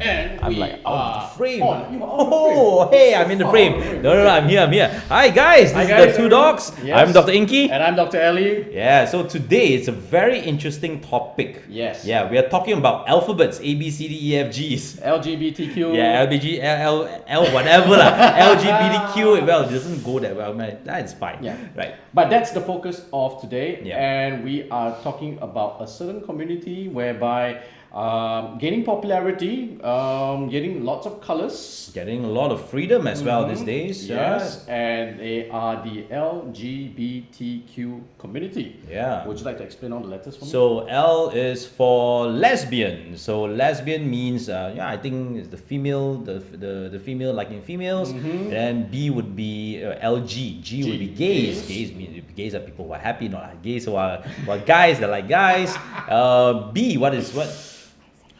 And I'm we like out of the frame. You are out of the Oh, frame. hey, I'm in the frame. No, I'm here. Hi guys, this is the two dogs. Yes. I'm Dr. Inky. And I'm Dr. Ellie. Yeah, so today it's a very interesting topic. Yes. Yeah, we are talking about alphabets, A, B, C, D, E, F, Gs. LGBTQ. Yeah, LBG, L, whatever lah. LGBTQ, well, it doesn't go that well, man. That's fine. Yeah. Right. But that's the focus of today. Yeah. And we are talking about a certain community whereby gaining popularity, getting lots of colors. Getting a lot of freedom as well these days. Yes, and they are the LGBTQ community. Yeah. Would you like to explain all the letters for me? So L is for lesbian. So lesbian means I think it's the female, the female liking females. Then B would be LG. G would be gays. Gays are people who are happy, not gays who are guys that like guys. B, what?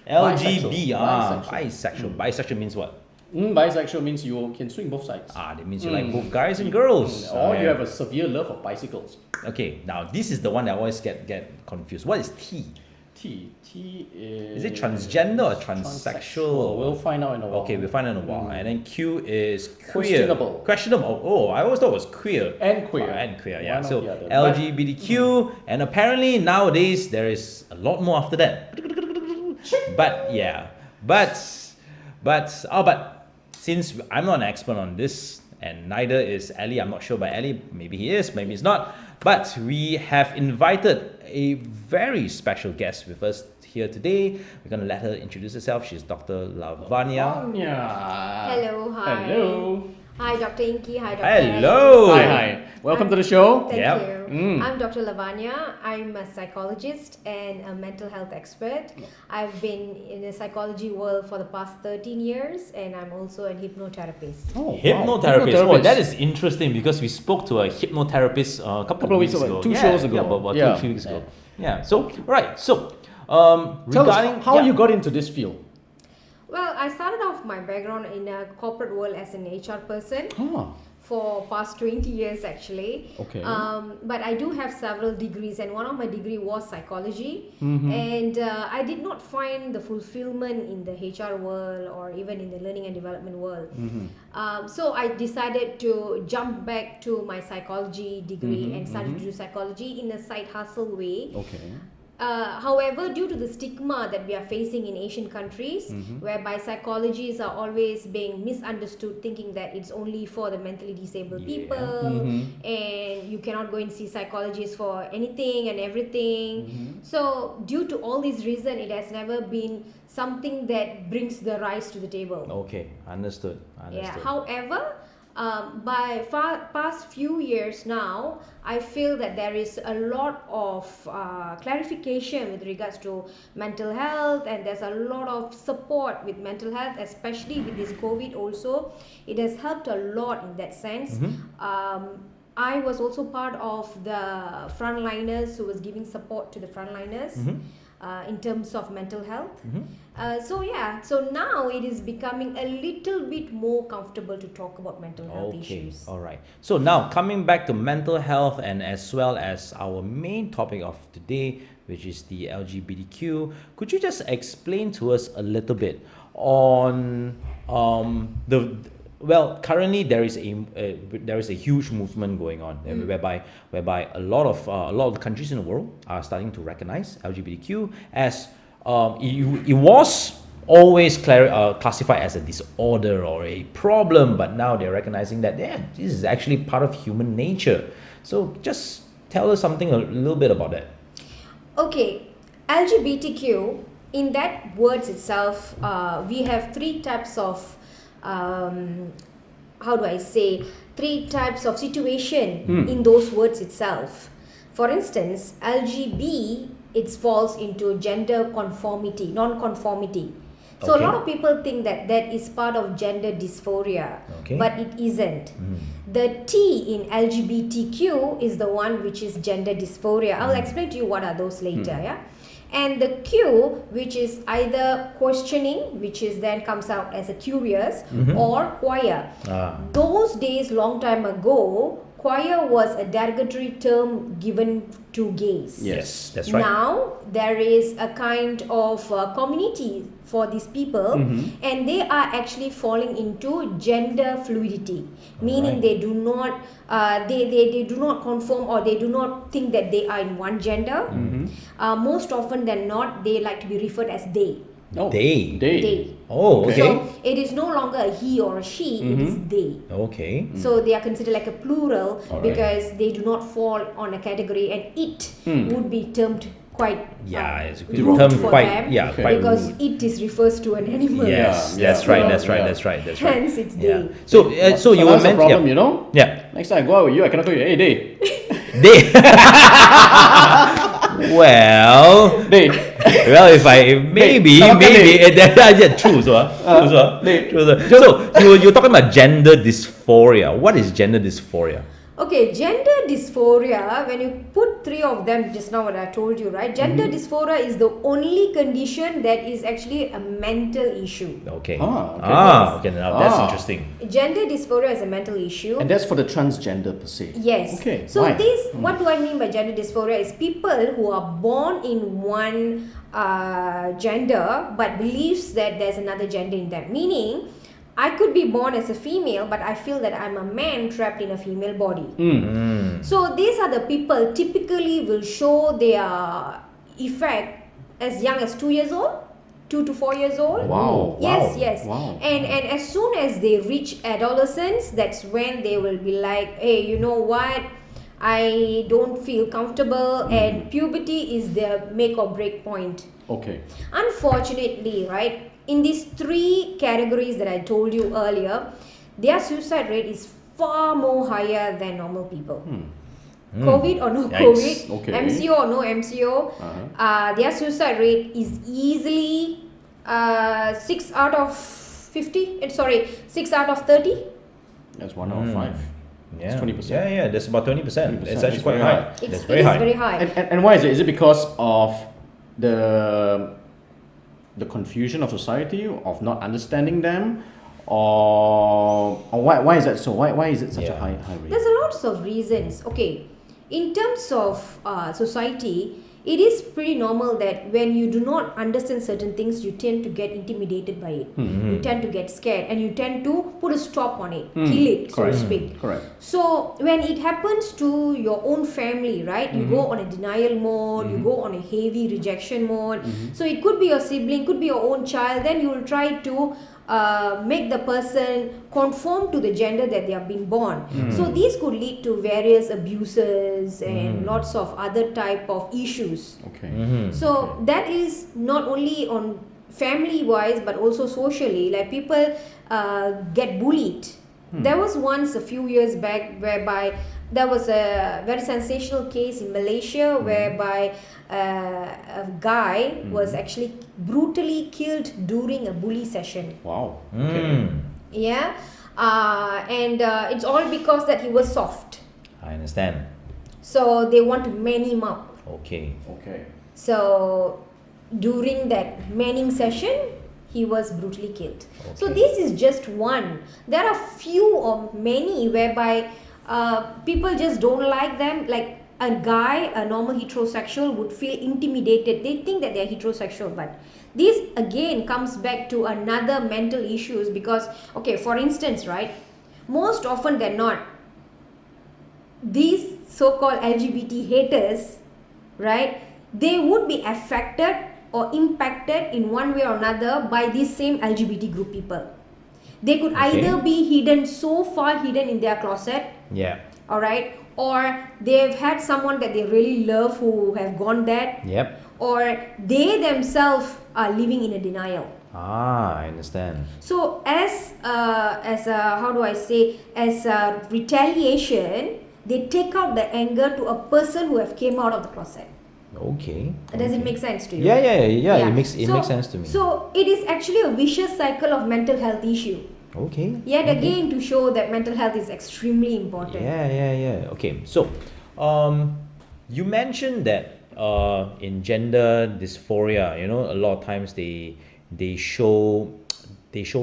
LGB. Bisexual. Bisexual means what? Bisexual means you can swing both sides. That means you like both guys and girls. Or you have a severe love of bicycles. Okay, now this is the one that I always get confused. What is T? T Is is... it transgender or transsexual? We'll find out in a while. Okay, we'll find out in a while. And then Q is queer. Questionable. Questionable. Oh, I always thought it was queer. And queer. Yeah. One So or the other. LGBTQ, and apparently nowadays there is a lot more after that. But since I'm not an expert on this, and neither is Ellie, I'm not sure about Ellie, maybe he is, maybe he's not, but we have invited a very special guest with us here today. We're going to let her introduce herself. She's Dr. Lavanya. Hello, hi. Hello. Hi, Dr. Inky. Hi, Dr. Hello. Hi. Welcome to the show. Thank Yep. you. I'm Dr. Lavanya. I'm a psychologist and a mental health expert. I've been in the psychology world for the past 13 years, and I'm also a hypnotherapist. Oh, Hypnotherapist. Oh, that is interesting because we spoke to a hypnotherapist a couple of weeks ago. Two shows ago. Yeah, about 2 weeks ago. Yeah. So, right. So, Tell regarding us how you got into this field. Well, I started off my background in a corporate world as an HR person for past 20 years actually. Okay. But I do have several degrees, and one of my degree was psychology. And I did not find the fulfillment in the HR world or even in the learning and development world. So I decided to jump back to my psychology degree and started to do psychology in a side hustle way. Okay. However, due to the stigma that we are facing in Asian countries, whereby psychologies are always being misunderstood, thinking that it's only for the mentally disabled people, and you cannot go and see psychologists for anything and everything. So, due to all these reasons, it has never been something that brings the rice to the table. Okay, understood. Yeah. However, by past few years now, I feel that there is a lot of clarification with regards to mental health, and there's a lot of support with mental health, especially with this COVID also. It has helped a lot in that sense. I was also part of the frontliners who was giving support to the frontliners. In terms of mental health. So now it is becoming a little bit more comfortable to talk about mental health issues. All right. So now coming back to mental health, and as well as our main topic of today, which is the LGBTQ, could you just explain to us a little bit on currently there is a huge movement going on whereby a lot of countries in the world are starting to recognize LGBTQ as it was always classified as a disorder or a problem, but now they're recognizing that this is actually part of human nature. So just tell us something a little bit about that. Okay, LGBTQ, in that words itself, we have three types of three types of situation in those words itself. For instance, LGB, it falls into gender conformity, non-conformity. So a lot of people think that is part of gender dysphoria, but it isn't. The T in LGBTQ is the one which is gender dysphoria. I'll explain to you what are those later, yeah? And the Q, which is either questioning, which is then comes out as a curious, or queer. Those days, long time ago, queer was a derogatory term given to gays. Yes, that's right. Now there is a kind of community for these people, and they are actually falling into gender fluidity, meaning Alright. they do not they do not conform, or they do not think that they are in one gender. Most often than not, they like to be referred as they. Oh, They. They. Oh, okay. So it is no longer a he or a she, it is they. Okay. So they are considered like a plural Alright. because they do not fall on a category, and it would be termed quite Yeah, it's rude termed for quite them, Okay. quite because rude. it is refers to an animal. Yes, Yeah, that's yeah. right. That's right. Yeah. That's right. That's right. Hence it's Yeah. they. So, so you were that's the meant. problem, Yeah. you know? Yeah. Next time I go out with you, I cannot call you, hey, Day. They. Well, Day. well, if I maybe Hey, yeah, true, so Hey. true. So you're talking about gender dysphoria. What is gender dysphoria? Okay, gender dysphoria, when you put three of them just now, what I told you, right? Gender dysphoria is the only condition that is actually a mental issue. Okay. Ah, okay. Okay. Now that's Ah. interesting. Gender dysphoria is a mental issue. And that's for the transgender per se. Yes. Okay. So why? what do I mean by gender dysphoria is people who are born in one gender but believes that there's another gender in them. Meaning, I could be born as a female, but I feel that I'm a man trapped in a female body. So these are the people typically will show their effect as young as 2 years old, 2 to 4 years old. Wow. Yes, Wow. yes. Wow. And as soon as they reach adolescence, that's when they will be like, hey, you know what? I don't feel comfortable, and puberty is their make or break point. Okay. Unfortunately, right, in these three categories that I told you earlier, their suicide rate is far more higher than normal people. COVID or no Yikes. COVID, Okay. MCO or no MCO, their suicide rate is easily 6 out of 50. Sorry, 6 out of 30. That's 1 out of 5. Yeah. 20%. Yeah. That's about 20%. 20%. It's actually It's quite very high. high. It's, That's it very is high. very high. And why is it? Is it because of the confusion of society, of not understanding them, or why is that so? Why is it such a Yeah. high rate? There's a lots of reasons. Okay, in terms of society, it is pretty normal that when you do not understand certain things, you tend to get intimidated by it. You tend to get scared, and you tend to put a stop on it, kill it, so to Correct. speak. Correct. So when it happens to your own family, right, you go on a denial mode, you go on a heavy rejection mode. So it could be your sibling, could be your own child. Then you will try to make the person conform to the gender that they have been born. So these could lead to various abuses and lots of other type of issues. Okay. So that is not only on family wise but also socially, like people get bullied. There was once a few years back whereby there was a very sensational case in Malaysia whereby a guy was actually brutally killed during a bully session. Wow. Okay. Yeah, and it's all because that he was soft. I understand. So they want to man him up. Okay. Okay. So during that manning session, he was brutally killed. So Okay. this is just one. There are few or many whereby people just don't like them. Like a guy, a normal heterosexual would feel intimidated. They think that they are heterosexual, but this again comes back to another mental issues because, okay, for instance, right, most often than not, these so-called LGBT haters, right, they would be affected or impacted in one way or another by these same LGBT group people. They could either be hidden, so far hidden in their closet, Yeah. all right, or they've had someone that they really love who have gone dead, Yep. or they themselves are living in a denial. I understand. So as how do I say, as a retaliation, they take out the anger to a person who have came out of the closet. Okay. Does it make sense to you? Yeah. It makes So- makes sense to me. So it is actually a vicious cycle of mental health issue. Okay. Yet again, to show that mental health is extremely important. Yeah. Okay. So, you mentioned that in gender dysphoria, a lot of times they show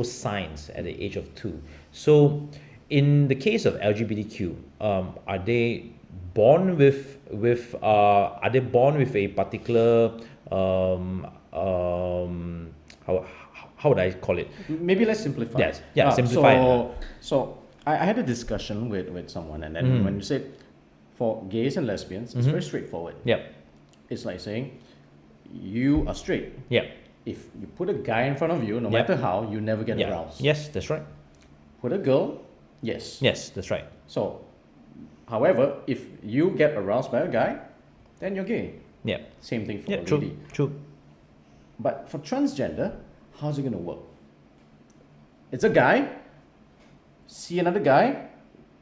signs at the age of 2. So, in the case of LGBTQ, are they born with a particular how would I call it? Maybe let's simplify. Yes, yeah, simplify it. So I had a discussion with someone, and then when you said for gays and lesbians, it's very straightforward. Yep. It's like saying you are straight. Yep. If you put a guy in front of you, no matter how, you never get aroused. Yes, that's right. Put a girl, yes. Yes, that's right. So, however, if you get aroused by a guy, then you're gay. Yeah. Same thing for Yeah, a true, lady. true. But for transgender, how's it going to work? It's a guy, see another guy.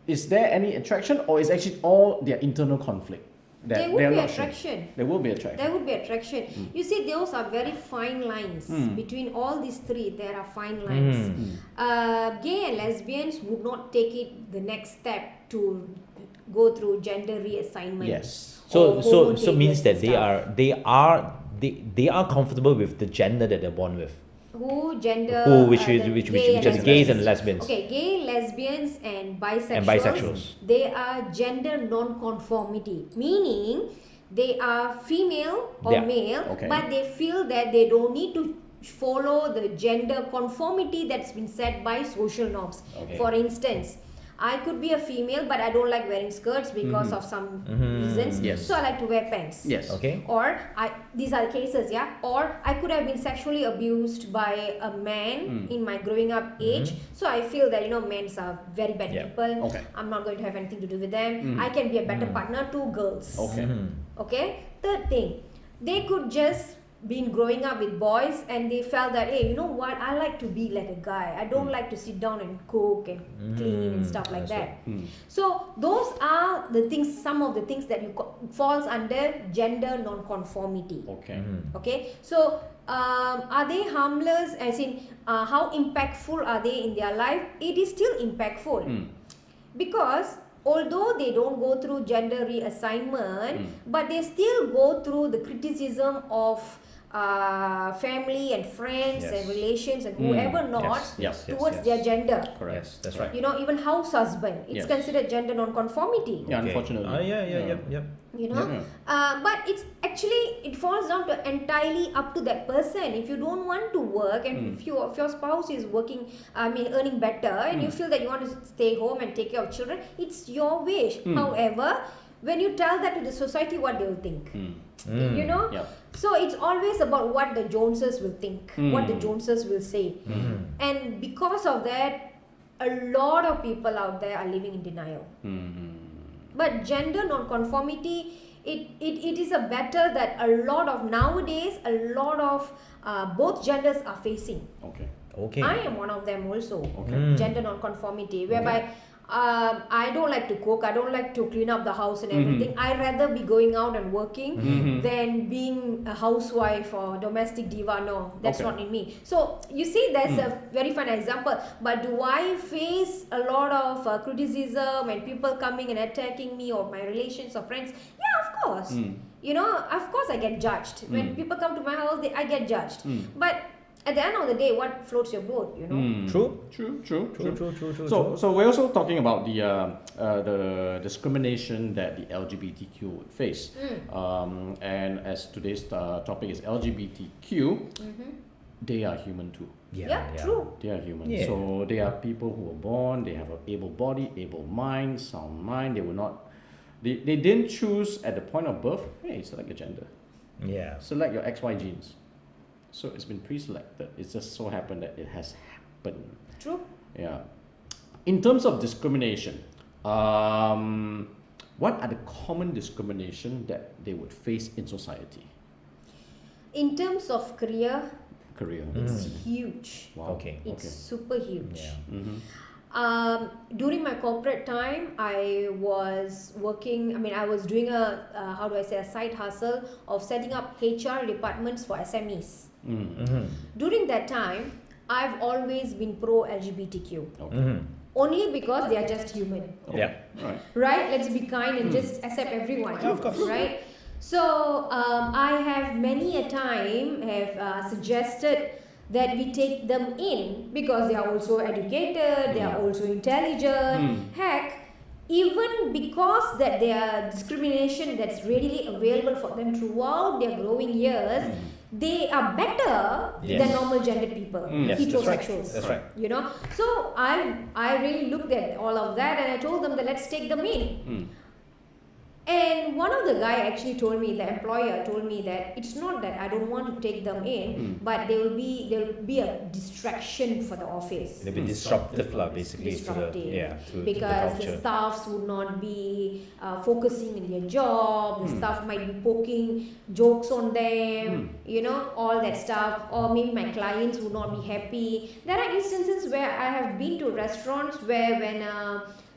Is there any attraction, or is actually all their internal conflict? That There would they're be not sure? attraction. There will be attraction. There would be attraction. You see, those are very fine lines. Between all these three, there are fine lines. Gay and lesbians would not take it the next step to go through gender reassignment. Yes. So or so hormone means treatments that and they are comfortable with the gender that they're born with. Who gender? Which the is gay and gays lesbians. and lesbians. Okay, gay, lesbians, and bisexuals. Bisexuals. They are gender non-conformity, meaning they are female or Yeah. male, Okay. but they feel that they don't need to follow the gender conformity that's been set by social norms. Okay. For instance, I could be a female, but I don't like wearing skirts because of some reasons. Yes. So I like to wear pants. Yes. Okay. Or these are the cases, yeah. Or I could have been sexually abused by a man in my growing up age. So I feel that men are very bad Yeah. people. Okay. I'm not going to have anything to do with them. I can be a better partner to girls. Okay. Okay. Third thing, they could just been growing up with boys and they felt that, hey, you know what, I like to be like a guy. I don't like to sit down and cook and clean and stuff like that. So those are the things, some of the things that falls under gender non-conformity. Okay. Okay, so are they harmless, as in how impactful are they in their life? It is still impactful because although they don't go through gender reassignment, but they still go through the criticism of family and friends Yes. and relations and whoever not Yes, towards yes. their gender. Correct. Yes, that's right. Even house husband, it's Yes. considered gender non-conformity. Yeah, Okay. unfortunately. Yep. But it's actually, it falls down to entirely up to that person. If you don't want to work and if your spouse is working, earning better, and you feel that you want to stay home and take care of children, it's your wish. However, when you tell that to the society, what they will think, Yeah. so it's always about what the Joneses will think, what the Joneses will say, and because of that, a lot of people out there are living in denial. But gender non-conformity, it is a battle that nowadays a lot of both genders are facing. Okay. Okay. I am one of them also. Okay. Gender non-conformity, whereby I don't like to cook, I don't like to clean up the house and everything. I rather be going out and working than being a housewife or domestic diva. No, that's Okay. not in me. So you see, that's a very fine example. But do I face a lot of criticism and people coming and attacking me or my relations or friends? Yeah, of course. Of course I get judged. When people come to my house, I get judged. But at the end of the day, what floats your boat, True. True. So we're also talking about the discrimination that the LGBTQ would face, and as today's topic is LGBTQ, they are human too. Yeah, true. They are human. Yeah. So they are people who are born. They have an able body, able mind, sound mind. They will not. They didn't choose at the point of birth. Hey, select a gender. Yeah. Select your XY genes. So it's been pre-selected. It's just so happened that it has happened. True. Yeah. In terms of discrimination, what are the common discrimination that they would face in society? In terms of career, Career. it's huge. Wow. Okay. It's super huge. Yeah. During my corporate time, I was working. I was doing a side hustle of setting up HR departments for SMEs. During that time, I've always been pro LGBTQ. Okay. Only because they are just human. Okay. Yeah. Right. Right? Let's be kind and just accept everyone. Of course. Right? So I have many a time have suggested that we take them in because they are also educated, they are also intelligent. Heck, even because that there are discrimination that's readily available for them throughout their growing years, they are better than normal gendered people, heterosexuals. That's right. You know, so I really looked at all of that and I told them that let's take them in. And one of the guy actually told me, the employer told me that it's not that I don't want to take them in, but there will be a distraction for the office. They'll be disruptive, basically. Disruptive. To Because the the staffs would not be focusing in their job. The staff might be poking jokes on them, you know, all that stuff. Or maybe my clients would not be happy. There are instances where I have been to restaurants where when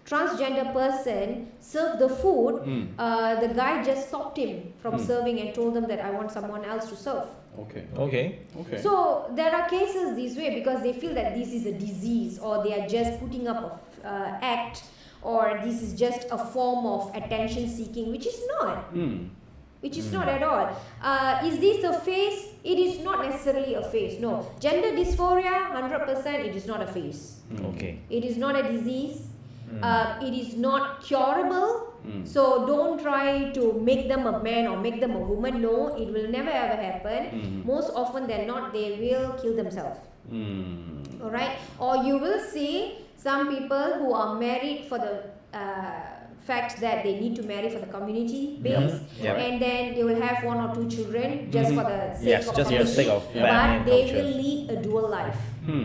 transgender person served the food, the guy just stopped him from serving and told them that I want someone else to serve. Okay. So there are cases this way because they feel that this is a disease or they are just putting up a act or this is just a form of attention seeking, which is not. Which is not at all. Is this a phase? It is not necessarily a phase. No. Gender dysphoria, 100%, it is not a phase. Okay. It is not a disease. It is not curable. So don't try to make them a man or make them a woman. No, it will never ever happen. Most often than not, they will kill themselves. Alright? Or you will see some people who are married for the fact that they need to marry for the community base, and then they will have 1 or 2 children just for the sake of community, but they will lead a dual life.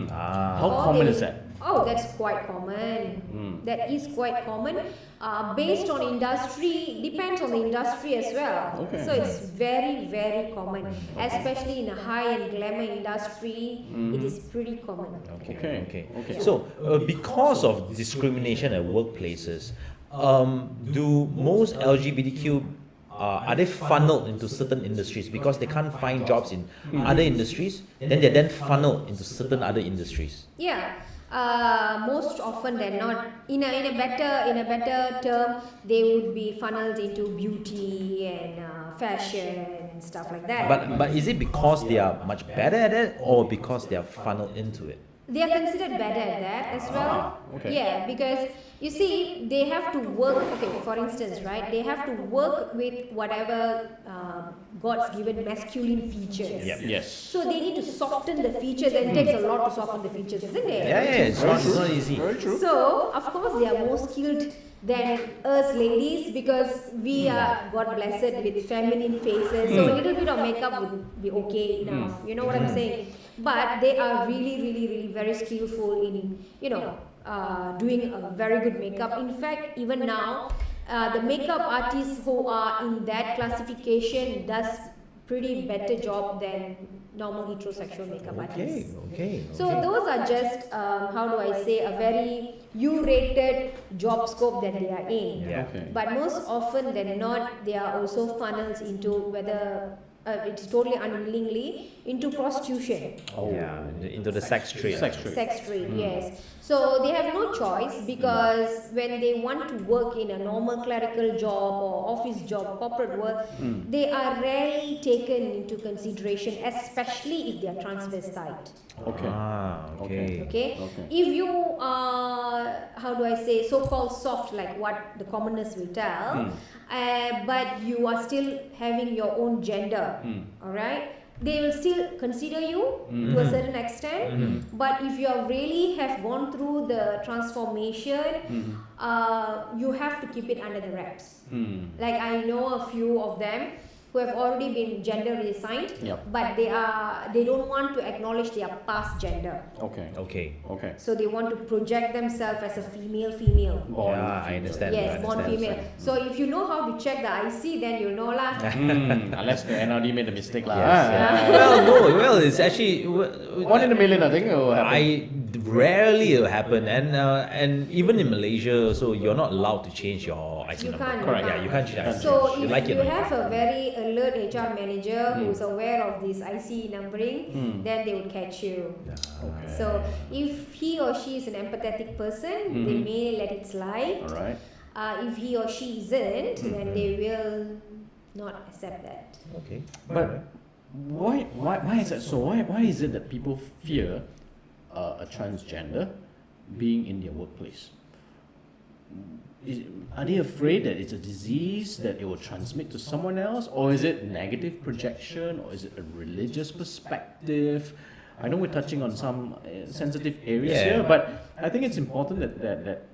How common is that? Oh, that's quite common. That is quite common. Based on industry, depends on the industry as well. So it's very, very common, especially in a high-end glamour industry. It is pretty common. Okay. So, because of discrimination at workplaces, do most LGBTQ are they funneled into certain industries because they can't find jobs in other industries? Then they're then funneled into certain other industries. Yeah. Most often than not, in a better term, they would be funneled into beauty and fashion and stuff like that. But is it because they are much better at it, or because they are funneled into it? They are considered better at that as well. Yeah, because you see, they have to work. Okay, for instance, right? They have to work with whatever God's given masculine features. Yes. So they need to soften the features, and it takes a lot to soften the features, isn't it? Yeah, it's not easy. Very true. So of course they are more skilled than us ladies because we are, God blessed, with feminine faces. So a little bit of makeup would be okay enough. You know what I'm saying? But they are really very skillful in, you know, doing a very good makeup. In fact, even now, the makeup artists who are in that classification does pretty better job than normal heterosexual makeup artists. So those are just, how do I say, a very U-rated job scope that they are in. But most often than not, they are also funneled into whether it's totally unwillingly into prostitution. Into the sex trade. Sex trade, yes. So they have no choice because when they want to work in a normal clerical job or office job, corporate work, they are rarely taken into consideration, especially if they are transvestite. Okay. If you are, how do I say, so-called soft, like what the commoners will tell, but you are still having your own gender, alright? They will still consider you to a certain extent, but if you really have gone through the transformation, you have to keep it under the wraps. Like I know a few of them who have already been gender reassigned, but they don't want to acknowledge their past gender. Okay. So they want to project themselves as a female. I understand. Yes, born female. So if you know how to check the IC, then you'll know lah. Unless the NRD made a mistake lah. Well, it's actually 1 in a million, I think it will happen. Rarely it'll happen, and even in Malaysia, so you're not allowed to change your IC number. Correct. Yeah, you can't change IC. So if you have a very alert HR manager who's aware of this IC numbering, then they will catch you. So if he or she is an empathetic person, they may let it slide. Alright. If he or she isn't, then they will not accept that. But Why is that so? Why is it that people fear a transgender being in their workplace? Are they afraid that it's a disease that it will transmit to someone else, or is it negative projection, or is it a religious perspective? I know we're touching on some sensitive areas here, but I think it's important that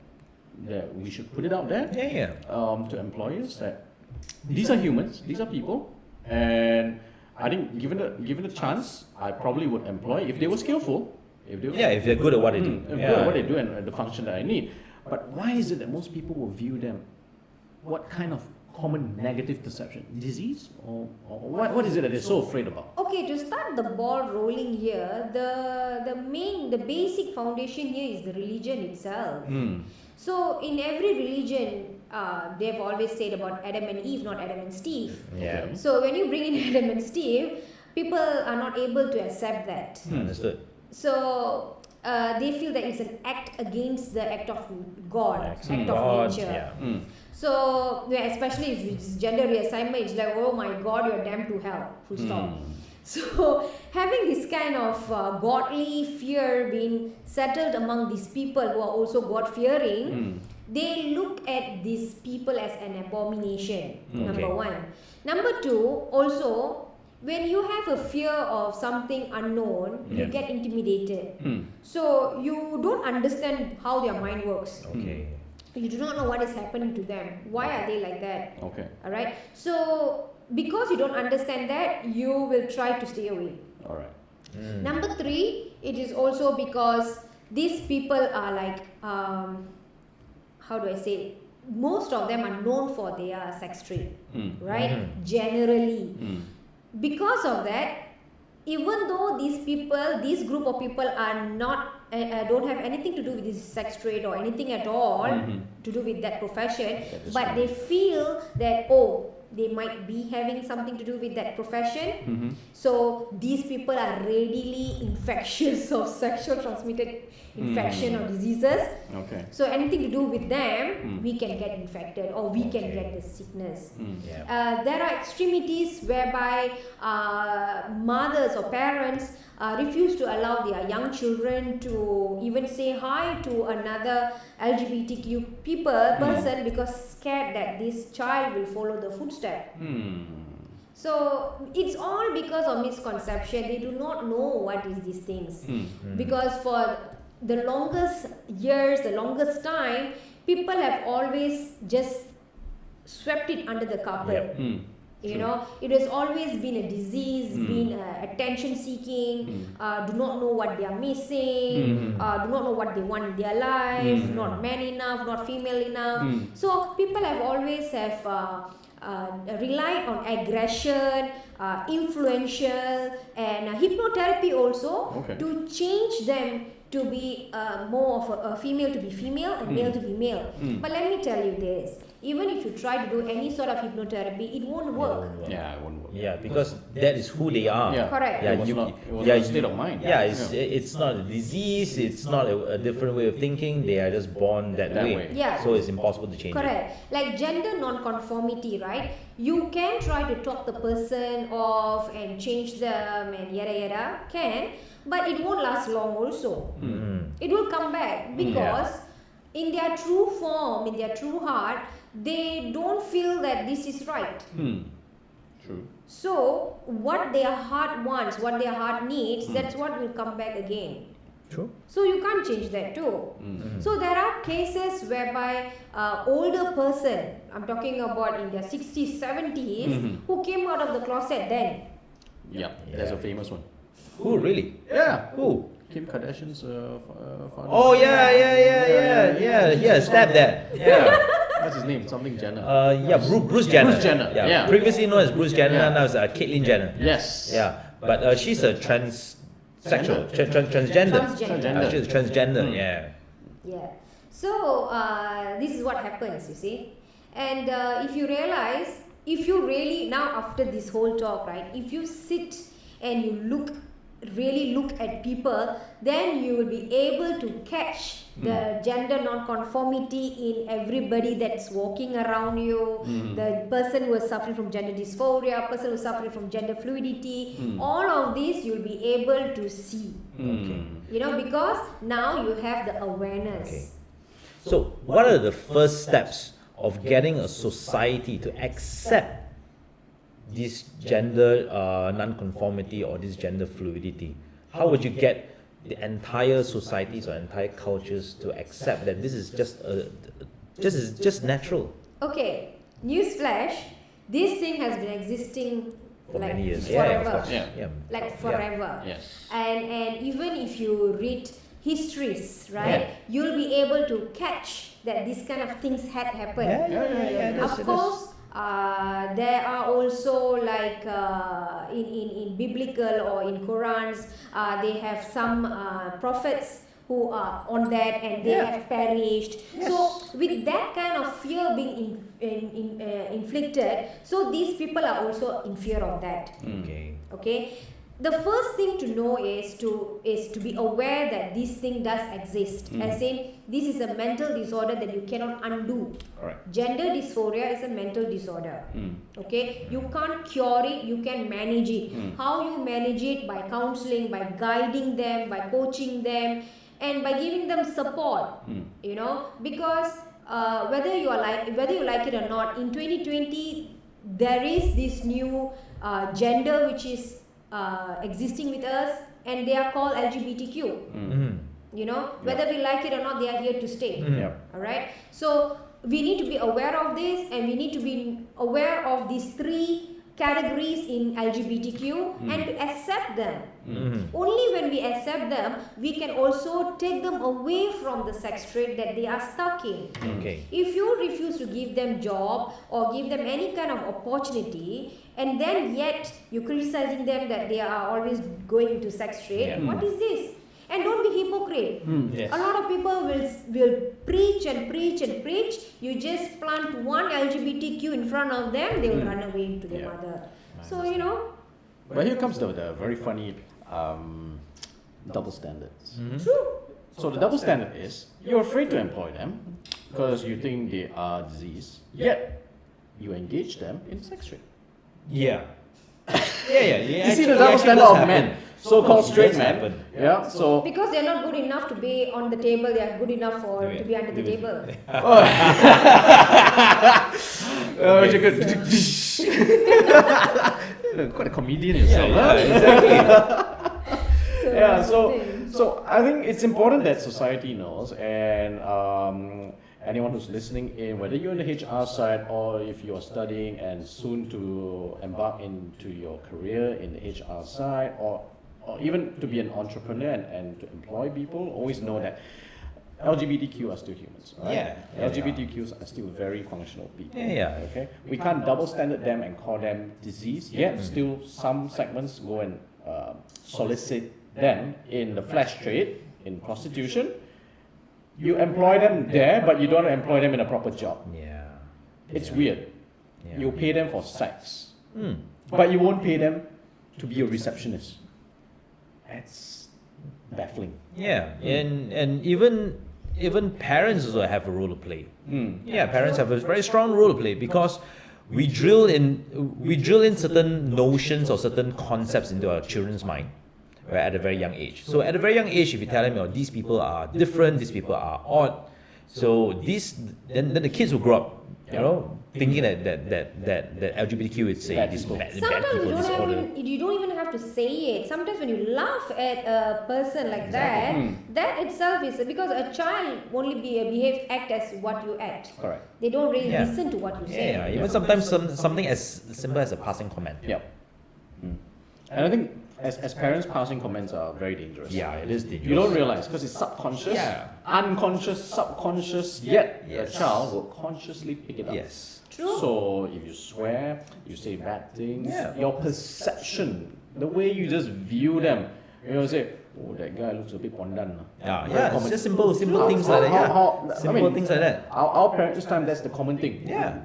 we should put it out there to employers that these are humans, these are people, and I think given the chance, I probably would employ if they were skillful. If they're good at what they do. Good at what they do and the function that I need. But why is it that most people will view them? What kind of common negative perception? Disease? Or what is it that they're so afraid about? Okay, to start the ball rolling here, the basic foundation here is the religion itself. So in every religion, they've always said about Adam and Eve, not Adam and Steve. Yeah. So when you bring in Adam and Steve, people are not able to accept that. Understood. So they feel that it's an act against the act of God, act of nature. Yeah. So especially if it's gender reassignment, it's like, oh my God, you're damned to hell. Full stop. So having this kind of godly fear being settled among these people who are also God fearing, they look at these people as an abomination. Number one. Number two, also, when you have a fear of something unknown, you get intimidated. So you don't understand how their mind works. Okay. You do not know what is happening to them. Why are they like that? Okay. All right. So because you don't understand that, you will try to stay away. All right. Number three, it is also because these people are like, how do I say? Most of them are known for their sex trade, right? Generally. Because of that, even though this group of people are not, don't have anything to do with this sex trade or anything at all to do with that profession, but they feel that, oh, they might be having something to do with that profession. So these people are readily infectious of sexual transmitted infection or diseases. Okay. So anything to do with them, we can get infected or we can get the sickness. There are extremities whereby mothers or parents refuse to allow their young children to even say hi to another LGBTQ person because scared that this child will follow the footstep. So it's all because of misconception. They do not know what is these things. Because for the longest years, the longest time, people have always just swept it under the carpet. You know, it has always been a disease, been attention seeking, do not know what they are missing, do not know what they want in their life, not man enough, not female enough. So people have always relied on aggression, influential, and hypnotherapy also to change them to be more of a female to be female and male to be male. But let me tell you this. Even if you try to do any sort of hypnotherapy, it won't work. Yeah, it won't work. Yeah, because that is who they are. Yeah. Correct. Yeah, It was not a state of mind. Yeah, it's not a disease. It's not a different way of thinking. They are just born that way. Yeah. So it's impossible to change Correct. Like gender non-conformity, right? You can try to talk the person off and change them and yada yada, but it won't last long also. It will come back because in their true form, in their true heart, they don't feel that this is right. True. So what their heart wants, what their heart needs, that's what will come back again. True. So you can't change that too. So there are cases whereby older person, I'm talking about in their 60s, 70s, who came out of the closet then. Yeah, there's a famous one. Who really? Yeah. Who? Kim Kardashian's father. Oh yeah, stab that. Yeah. What's his name? Something Jenner. Bruce Jenner. Bruce Jenner. Yeah. Previously known as Bruce Jenner, now it's Caitlyn Jenner. Yes. Yeah, but she's a transsexual, transgender. Transgender. She's a transgender. Yeah. Yeah. So this is what happens, you see. And if you realize, if you really, now after this whole talk, right, if you sit and you look really look at people, then you will be able to catch the gender non-conformity in everybody that's walking around you, the person who is suffering from gender dysphoria, person who is suffering from gender fluidity, all of these you'll be able to see. Okay. You know, because now you have the awareness. Okay. So, what are the first steps of getting a society to accept this gender non-conformity or this gender fluidity? How would you get the entire societies or entire cultures to accept that this is just natural? Okay, newsflash, this thing has been existing For like many years. forever. Yeah, of course. Yeah. Like forever. Yes. And even if you read histories, right, you'll be able to catch that these kind of things had happened. Of course, there are also like in biblical or in Qurans, they have some prophets who are on that and they have perished. So with that kind of fear being inflicted, so these people are also in fear of that. Okay. The first thing to know is to be aware that this thing does exist. As in, this is a mental disorder that you cannot undo. Alright. Gender dysphoria is a mental disorder. Okay, you can't cure it, you can manage it. How you manage it? By counseling, by guiding them, by coaching them, and by giving them support. You know, because whether you like it or not, in 2020 there is this new gender which is existing with us, and they are called LGBTQ. You know, whether we like it or not, they are here to stay. All right. So we need to be aware of this, and we need to be aware of these three categories in LGBTQ and to accept them. Only when we accept them, we can also take them away from the sex trade that they are stuck in. If you refuse to give them job or give them any kind of opportunity, and then yet you're criticizing them that they are always going into sex trade, what is this? And don't be hypocrite. A lot of people will preach and preach and preach. You just plant one LGBTQ in front of them, they will run away to their mother. So, you know. But here comes the very funny double standards. True. So the double standard is you're afraid to employ them because you think they are diseased, yet you engage them in sex trade. Yeah. You see the double standard of men, so-called straight men. Yeah. So Because they're not good enough to be on the table, they are good enough to be under the table. which is good. Quite a comedian yourself. So I think it's important that society knows, and anyone who's listening in, whether you're in the HR side or if you're studying and soon to embark into your career in the HR side, or even to be an entrepreneur and to employ people, always know that LGBTQ are still humans, right? LGBTQs are still very functional people. Okay, we can't double standard them and call them disease. Yet still some segments go and solicit them in the flesh trade, in prostitution. You employ them there, but you don't employ them in a proper job. It's weird. You pay them for sex, but you won't pay them to be a receptionist. That's baffling. And even parents also have a role to play. Parents have a very strong role to play because we drill in certain notions or certain concepts into our children's mind. Right, at a very young age. So at a very young age, if you tell them, these people are different, these people are odd, so then the kids will grow up, thinking that LGBTQ is this bad people, you don't even have to say it. Sometimes when you laugh at a person like that, that itself is because a child only act as what you act. Correct. They don't really listen to what you say. Even sometimes something as simple as a passing comment. And I think as parents, passing comments are very dangerous. It is dangerous. You don't realize because it's subconscious, unconscious, subconscious, yet the child will consciously pick it up. True. So if you swear, you say bad things, your perception, the way you just view them, say, oh, that guy looks a bit pondan. Yeah, it's just simple things like that. Yeah. Simple things like that. Our parents' time, that's the common thing. Yeah.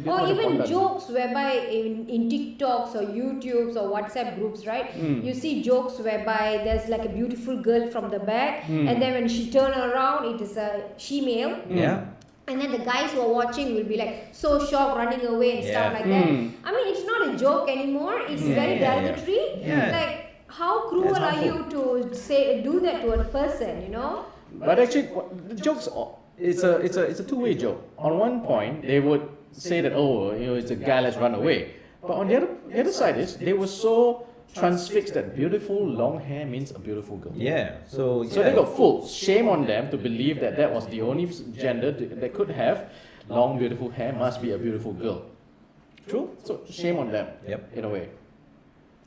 Or even jokes whereby in TikToks or YouTubes or WhatsApp groups, right? You see jokes whereby there's like a beautiful girl from the back, and then when she turn around, it is a she-male. Yeah. And then the guys who are watching will be like so shocked, running away and stuff like that. I mean, it's not a joke anymore. It's very derogatory. Like, how cruel are you to do that to a person? You know. But actually, the jokes, it's a two-way joke. On one point, they would say that, oh, it's a guy, let's run away. But on the other side is they were so transfixed that beautiful long hair means a beautiful girl. Yeah. So they got fooled. Shame on them to believe that was the only gender they could have. Long beautiful hair must be a beautiful girl. True. So shame on them. Yep. In a way.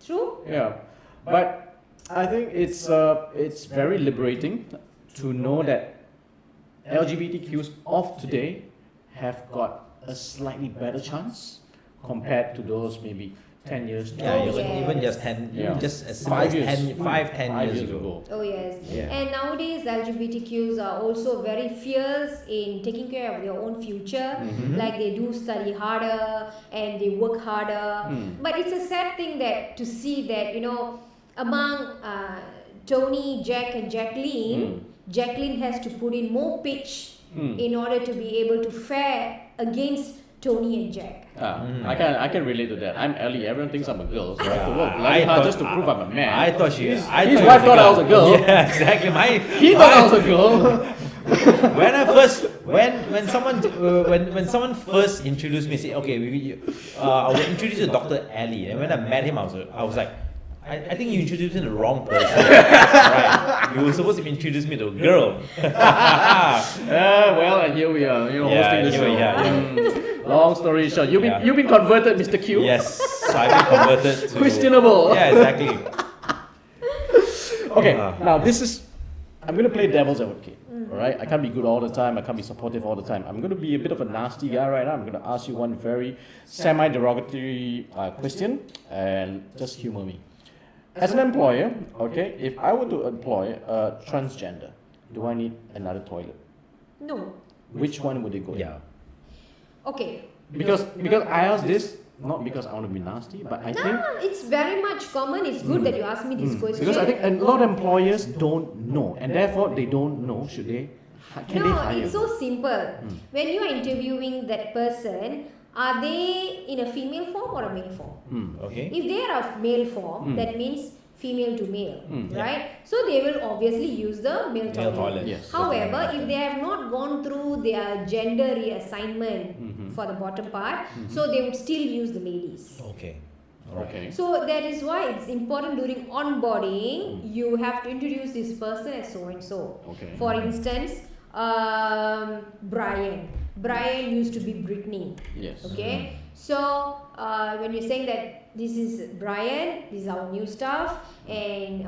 True. Yeah. But I think it's very liberating to know that LGBTQs of today have got a slightly better chance compared to those maybe 10 years ago. Yeah, even just 10, just as simple as 5-10 years ago. Oh yes. Yeah. And nowadays LGBTQs are also very fierce in taking care of their own future. Like they do study harder and they work harder. But it's a sad thing that to see that, you know, among Tony, Jack and Jacqueline, Jacqueline has to put in more pitch in order to be able to fare against Tony and Jack. I can relate to that. I'm Ellie. Everyone thinks I'm a girl, so I have to work bloody hard just to prove I'm a man. I thought his wife thought I was a girl. Yeah, exactly. He thought I was a girl. When someone first introduced me, say, okay, I was introduced to Dr. Ali, and when I met him, I was like, I think you introduced me to the wrong person. Right? You were supposed to introduce me to a girl. Well, and here we are, hosting the show. Long story short, you've been converted, Mr. Q. Yes, so I've been converted to questionable. Yeah, exactly. Okay, now I'm going to play devil's advocate. Alright, I can't be good all the time, I can't be supportive all the time. I'm going to be a bit of a nasty guy right now. I'm going to ask you one very semi-derogatory question and just humor me. As an employer, okay, if I were to employ a transgender, do I need another toilet? No. Which one would it go in? Yeah. Okay. Because I ask this not because I want to be nasty, but I think it's very much common. It's good that you ask me this question. because I think a lot of employers don't know, and therefore they don't know should they can they hire? It's so simple. When you are interviewing that person, are they in a female form or a male form? Okay. If they are of male form, that means female to male, right? So they will obviously use the male toilet. Yes. However, if they have not gone through their gender reassignment for the bottom part, so they would still use the ladies. Okay. Okay. So that is why it's important during onboarding, you have to introduce this person as so and so. Okay. For instance, Brian. Brian used to be Brittany. Yes. Okay. So when you're saying that this is Brian, this is our new staff, and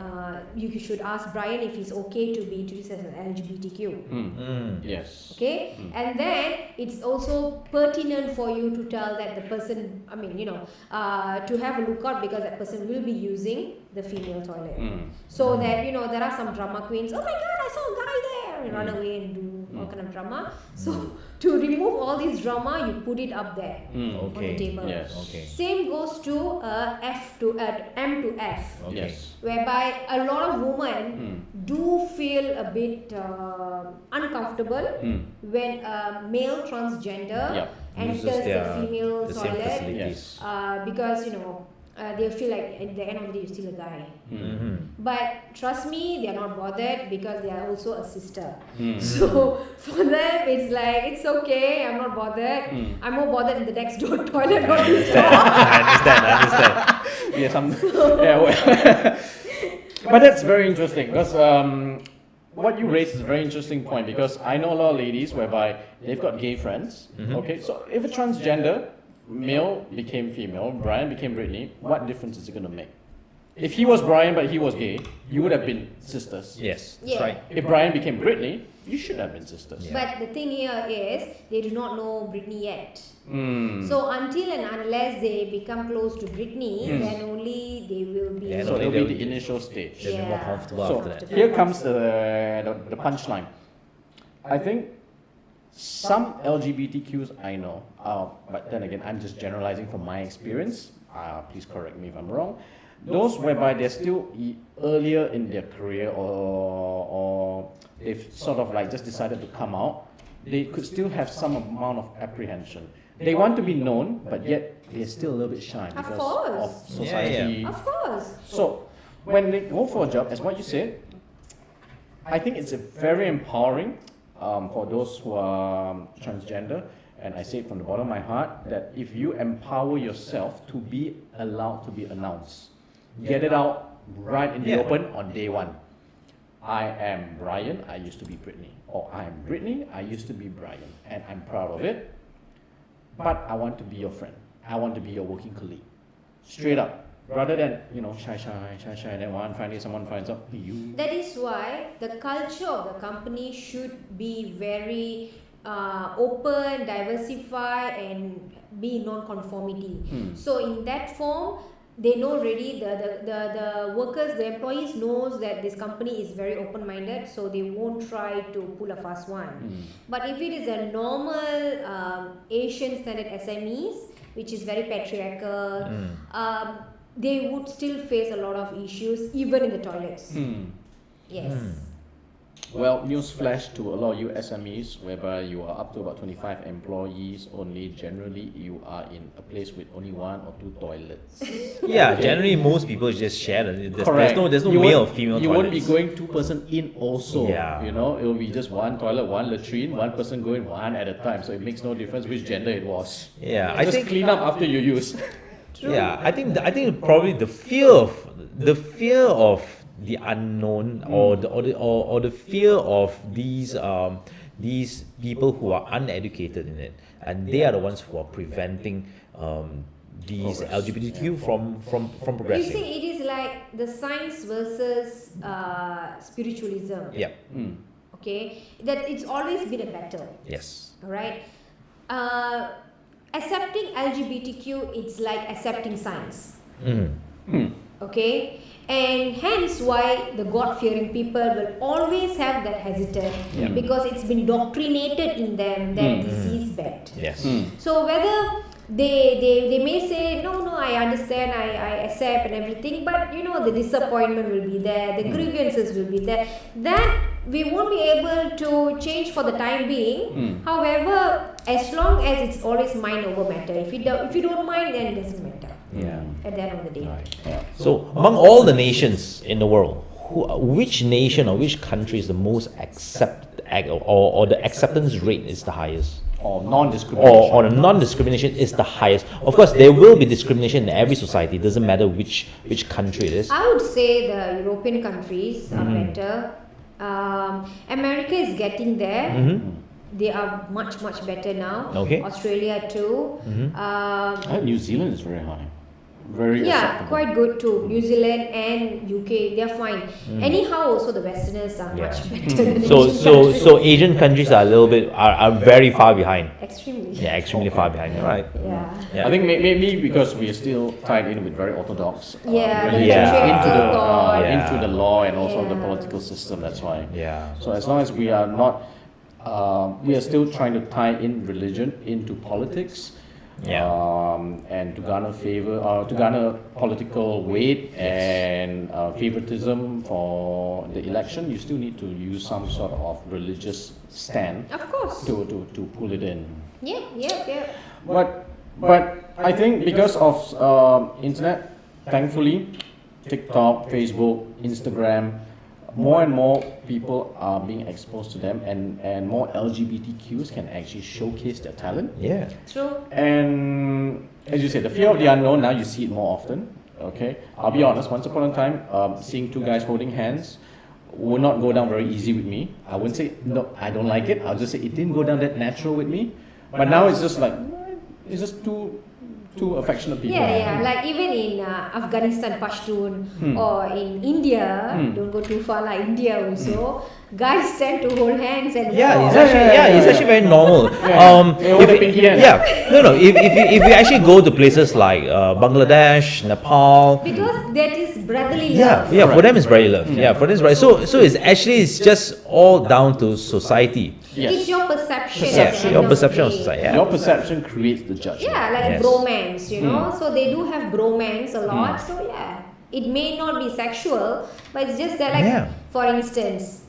you should ask Brian if he's okay to be introduced as an LGBTQ. Yes. Okay, and then it's also pertinent for you to tell that the person, to have a lookout because that person will be using the female toilet. So that, there are some drama queens, oh my god, I saw a guy there, and run away and do all kind of drama. So to remove all this drama, you put it up there on the table. Yes. Okay. Same goes to M to F. Okay. Yes. Whereby a lot of women do feel a bit uncomfortable when a male transgender enters the female toilet Yes. because they feel like at the end of the day you're still a guy. But trust me, they are not bothered because they are also a sister. So for them it's like, it's okay, I'm not bothered. I'm more bothered in the next door toilet. I understand. Yeah, but that's very interesting because what you raised is a very interesting point, because I know a lot of ladies whereby they've got gay friends. Okay, so if a transgender male became female, Brian became Brittany, what difference is it going to make? If he was Brian but he was gay, you would have been sisters. Yes, that's Yeah. right. If Brian became Britney, you should have been sisters. Yeah. But the thing here is they do not know Britney yet. Mm. So until and unless they become close to Britney, then only they will be. Yeah, So no, it'll they'll- be the initial stage. They'll be more comfortable So after that. here comes the punchline. I think some LGBTQs I know, but then again, I'm just generalizing from my experience. Please correct me if I'm wrong. Those whereby they're still earlier in their career, or they've sort of like just decided to come out, they could still have some amount of apprehension. They want to be known, but yet they're still a little bit shy Of because course. of society. Of course. So when they go for a job, as what you said, I think it's a very empowering for those who are transgender, and I say it from the bottom of my heart, that if you empower yourself to be allowed to be announced, get it out right in the Yeah. open on day one. I am Brian, I used to be Britney. Or I am Britney, I used to be Brian. And I'm proud of it. But I want to be your friend. I want to be your working colleague. Straight up. Rather than, shy, and then finally someone finds out, you. That is why the culture of the company should be very open, diversify, and be non-conformity. So in that form, they know already, the workers, the employees knows that this company is very open-minded, so they won't try to pull a fast one. But if it is a normal Asian standard SMEs, which is very patriarchal, they would still face a lot of issues, even in the toilets. Yes. Well, newsflash to a lot of you SMEs, whereby you are up to about 25 employees only. Generally, you are in a place with only 1 or 2 toilets. Yeah, generally most people just share. Correct. There's no You male or won't- female You toilets. won't be going 2-person in also. Yeah. It will be just 1 toilet, 1 latrine, 1 person going 1 at a time. So it makes no difference which gender it was. Yeah, I Just think. clean up after you use. Yeah, I think probably the fear of the unknown, or the fear of these people who are uneducated in it, and they are the ones who are preventing these LGBTQ from You progressing. see, it is like the science versus spiritualism. Yeah. Okay, that it's always been a battle. Yes. All right. Accepting LGBTQ, it's like accepting science. Okay, and hence why the God-fearing people will always have that hesitant, because it's been indoctrinated in them that this is bad. Yes. So whether they may say no, I understand, I accept and everything, but the disappointment will be there, the grievances will be there, that we won't be able to change for the time being. However, as long as it's always mind over matter, if you don't mind, then it doesn't matter Yeah. at the end of the day. So among all the nations in the world, which nation or which country is the most or the acceptance rate is the highest? Or non-discrimination. Or the non-discrimination is the highest. Of course, there will be discrimination in every society. It doesn't matter which country it is. I would say the European countries are better. America is getting there. They are much better now. Okay. Australia too. New Zealand is very high. Very Yeah, acceptable. quite good too. New Zealand and UK, they are fine. Anyhow, also the Westerners are much better than the Asian countries. So Asian countries are a little bit are very far behind. Extremely. Yeah, extremely far behind. Right. Yeah. I think maybe because we are still tied in with very orthodox Yeah, religion, Yeah. into thought. into the law and also the Yeah. political system. That's why. Yeah. So as long as we are not, we are still trying to tie in religion into politics. Yeah. And to garner favor, to garner political weight and favoritism for the election, you still need to use some sort of religious stand Of course. to pull it in. Yeah. But I think because of internet, thankfully, TikTok, Facebook, Instagram, more and more people are being exposed to them, and more LGBTQs can actually showcase their talent. Yeah. True. And as you said, the fear of the unknown, now you see it more often. Okay, I'll be honest, once upon a time, seeing 2 guys holding hands would not go down very easy with me. I wouldn't say, no, I don't like it. I'll just say it didn't go down that natural with me. But now it's just like, it's just two two affectionate people. Yeah, like even in Afghanistan, Pashtun, or in India, don't go too far, like India also, guys tend to hold hands and walk. It's actually very normal. If you actually go to places like Bangladesh, Nepal, Because that is brotherly yeah, love. for them it's brotherly love. Yeah, for them it's brotherly. So it's just all down to society. Yes. It's your perception. Yeah, at the end your of perception the of day. society. Yeah. Your perception creates the judgment. Yeah, like Yes. bromance, you know. So they do have bromance a lot. So yeah, it may not be sexual, but it's just that, like, Yeah. for instance,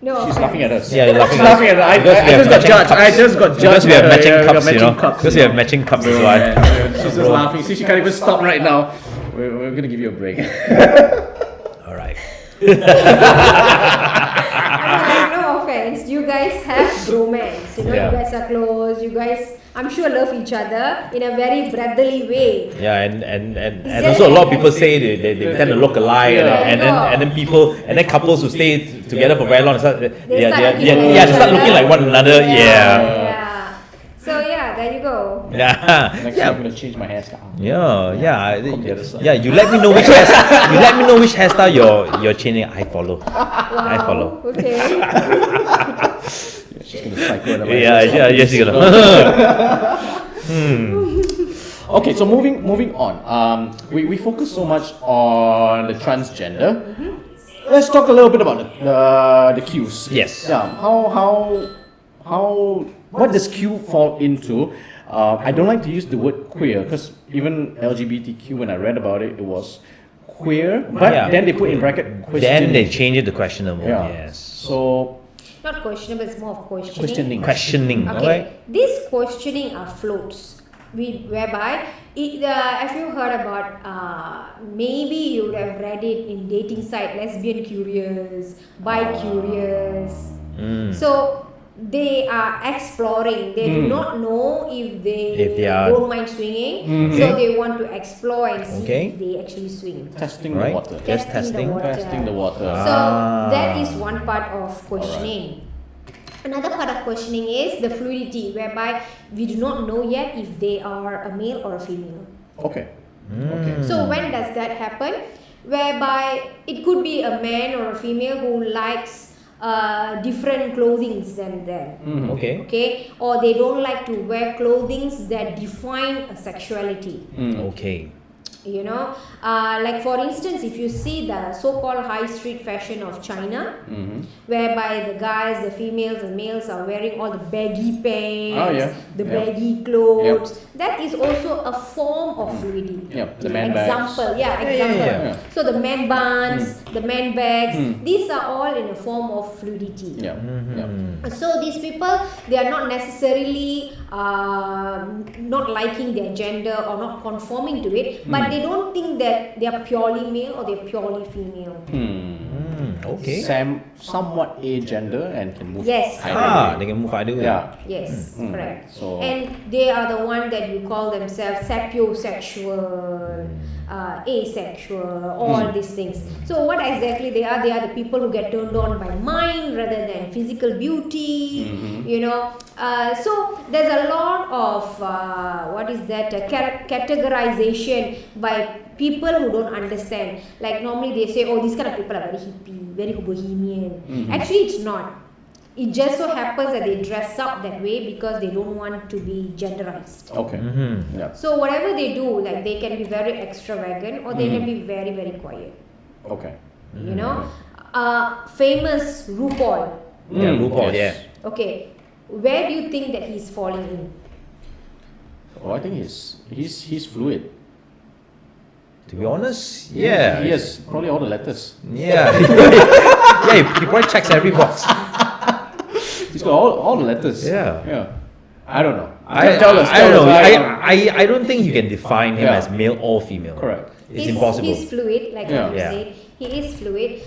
no, She's laughing at us. Yeah, you're laughing. She's laughing at us. I just got judged. I just got judged. Because we have matching Yeah, cups, you know. cups. Because we have matching cups, is why. She's just laughing. See, she can't even stop right now. We're gonna give you a break. All right. No offense, you guys have bromance. You know, Yeah. you guys are close. You guys, I'm sure, love each other in a very brotherly way. Yeah, and also a lot of people say they tend to look alike, and then people and then couples who stay together for very long, they start looking like one another. Yeah. So yeah, there you go. Yeah. Next time I'm gonna change my hairstyle. Yeah. From the other side. Yeah, you let me know which hairstyle you're changing. I follow. I follow. Okay. She's gonna psycho. Yes, you're gonna. Okay, so moving on. We focus so much on the transgender. Let's talk a little bit about the Qs. Yes. Yeah. How what does Q fall into? I don't like to use the word queer because even LGBTQ, when I read about it, it was queer, but then they put in bracket question. Then they change it to questionable. Yeah. Yes. So Not questionable, it's more of questioning. Questioning. Okay, Right? these questioning are floats, whereby, have you heard about, maybe you would have read it in dating site, lesbian curious, bi curious. So they are exploring. They do not know if they are- don't mind swinging, so they want to explore and see if they actually swing. testing Right. the water. Just testing. Testing the water. So that is one part of questioning. Another part of questioning is the fluidity, whereby we do not know yet if they are a male or a female. Okay. Okay. So when does that happen? Whereby it could be a man or a female who likes different clothings than them. Okay. Okay, or they don't like to wear clothings that define a sexuality. Okay. You know, like for instance, if you see the so-called high street fashion of China, whereby the guys, the females and males are wearing all the baggy pants, the baggy clothes, that is also a form of fluidity. The man bags. Example, example. So the man buns, the man bags, these are all in a form of fluidity. So these people, they are not necessarily not liking their gender or not conforming to it, but they don't think that they are purely male or they're purely female. Okay. Somewhat agender and can move. Yes. They can move either way. Yeah. Yes, correct. So And they are the one that you call themselves sapiosexual, asexual, all these things. So what exactly they are? They are the people who get turned on by mind rather than physical beauty. You know, so there's a lot of categorization by people who don't understand. Like normally they say, oh, these kind of people are very hippie, very bohemian. Actually, it's not. It just so happens that they dress up that way because they don't want to be genderized. okay. Yeah. So whatever they do, like they can be very extravagant or they can be very, very quiet. Okay. You know, famous RuPaul. Yeah, RuPaul. Yes. Yeah. Okay, where do you think that he's falling in? Oh, I think he's fluid. To be honest, yeah. He has probably all the letters. Yeah. He probably checks every box. He's got all the letters. Yeah. Yeah. I don't know. I Tell us. don't know. I don't think you can define him as male or female. Correct. It's impossible. He's fluid, like what you said. He is fluid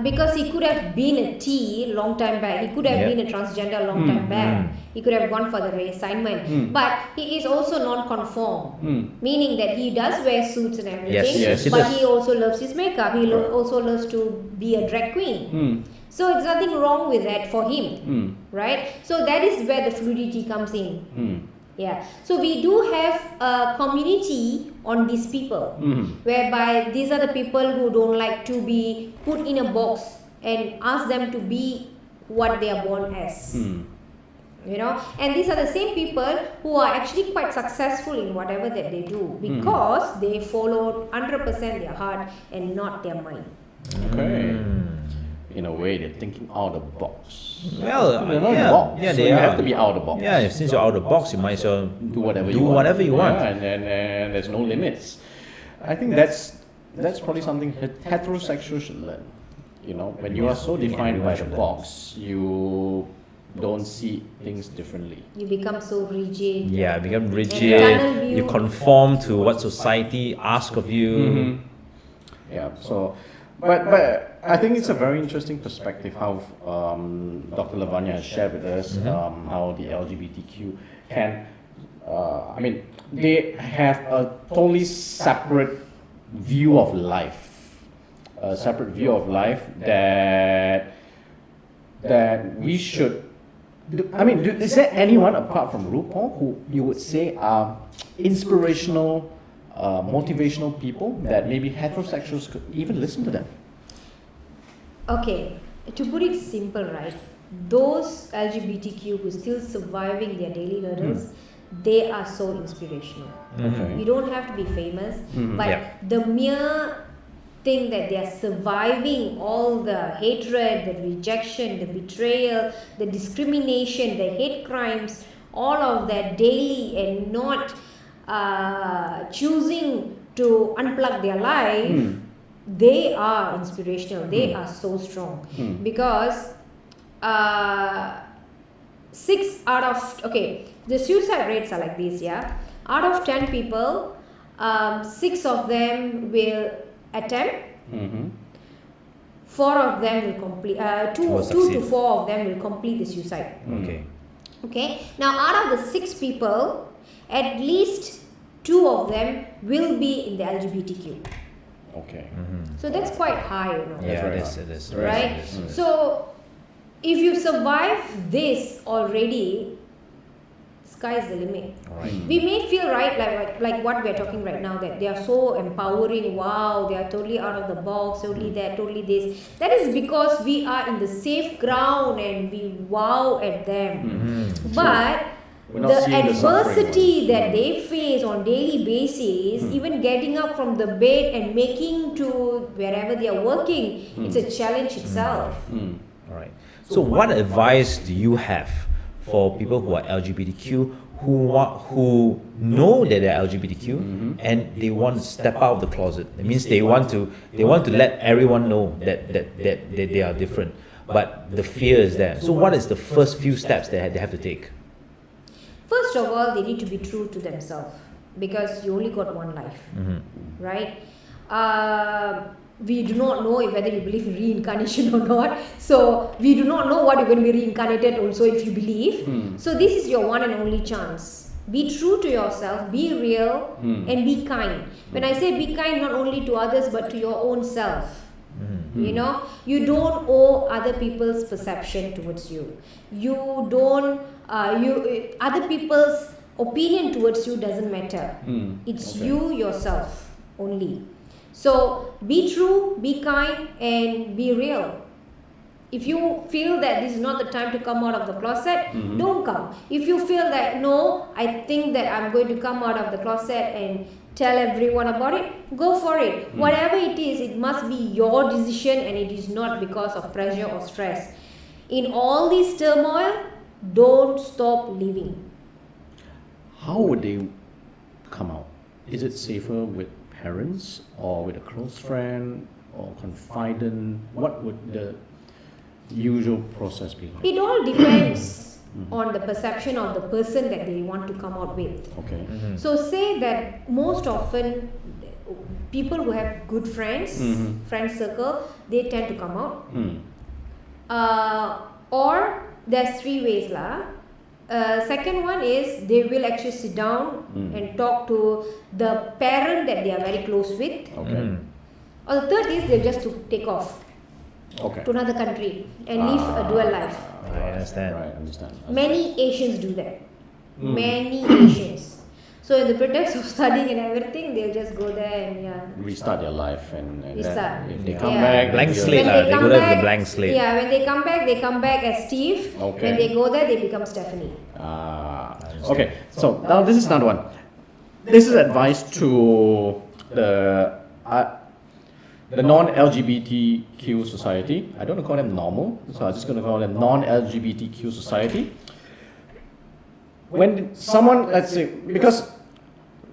because he could have been a T long time back. He could have been a transgender long time back. He could have gone for the reassignment. But he is also non-conform, meaning that he does wear suits and everything. Yes, he but does. he also loves his makeup. He also loves to be a drag queen. So it's nothing wrong with that for him, right? So that is where the fluidity comes in. Yeah, so we do have a community on these people, whereby these are the people who don't like to be put in a box and ask them to be what they are born as. You know, and these are the same people who are actually quite successful in whatever that they do, because they followed 100% their heart and not their mind. Okay. In a way, they're thinking out of the box. Well, They're not in the box, yeah, so they you are. have to be out of the box. Yeah, since you're out of the box, you might as well Do whatever you want. Yeah, and there's no limits. I think that's probably something heterosexuals should learn. You know, when you are so defined by the box, you don't see things differently. You become so rigid. Yeah, become tunnel rigid. view. You conform to what society asks of you. Yeah. So, but I think it's a very interesting perspective how Dr. Lavanya has shared with us how the LGBTQ can. I mean, they have a totally separate view of life, a separate view of life that we should. Is there anyone apart from RuPaul who you would say are inspirational, motivational people that maybe heterosexuals could even listen to them? Okay, to put it simple, right? Those LGBTQ who are still surviving their daily hurdles, they are so inspirational. Okay. You don't have to be famous, but Yeah. the mere thing that they are surviving all the hatred, the rejection, the betrayal, the discrimination, the hate crimes, all of that daily, and not choosing to unplug their life, they are inspirational. They are so strong because 6 out of the suicide rates are like this. Yeah, out of 10 people, 6 of them will attempt. 4 of them will complete. Two to 4 of them will complete the suicide. Okay. Now, out of the 6 people, at least 2 of them will be in the LGBTQ. Okay. So that's quite high, you know. Yeah, very it is. Right? So if you survive this already, sky's the limit. Right. We may feel like what we're talking right now, that they are so empowering. Wow, they are totally out of the box, totally that, totally this. That is because we are in the safe ground and we wow at them. But We're not the seeing the suffering adversity that they face on daily basis, even getting up from the bed and making to wherever they are working, it's a challenge itself. All right. So, what advice do you have for people who are LGBTQ who know that they're LGBTQ and they want to step out of the closet? It means they want to let everyone know that they are different, but the fear is there. So, what is the first few steps that they have to take? First of all, they need to be true to themselves, because you only got one life, right? We do not know whether you believe in reincarnation or not. So we do not know what you're going to be reincarnated also if you believe. So this is your one and only chance. Be true to yourself, be real, and be kind. When I say be kind, not only to others but to your own self. You know, you don't owe other people's perception towards you. You don't. Other people's opinion towards you doesn't matter. It's you yourself only. So be true, be kind, and be real. If you feel that this is not the time to come out of the closet, don't come. If you feel that, no, I think that I'm going to come out of the closet and tell everyone about it, go for it. Whatever it is, it must be your decision, and it is not because of pressure or stress. In all this turmoil, don't stop living. How would they come out? Is it safer with parents or with a close friend or confidant? What would the usual process be like? It all depends on the perception of the person that they want to come out with. Okay. So say that most often people who have good friends, friend circle, they tend to come out. Or there's 3 ways lah. Second one is they will actually sit down and talk to the parent that they are very close with. Okay. Or the third is they just to take off to another country and live a dual life. I understand. Right, understand. Many Asians do that. many Asians. So in the pretext of studying and everything, they'll just go there and restart their life and Restart. if they come back, Blank then slate. When They go there with a blank slate. Yeah, when they come back as Steve. Okay. When they go there, they become Stephanie. Okay, so now this is another one. This is advice to the non-LGBTQ society. I don't want to call them normal, so I'm just going to call them non-LGBTQ society. When someone, let's say, because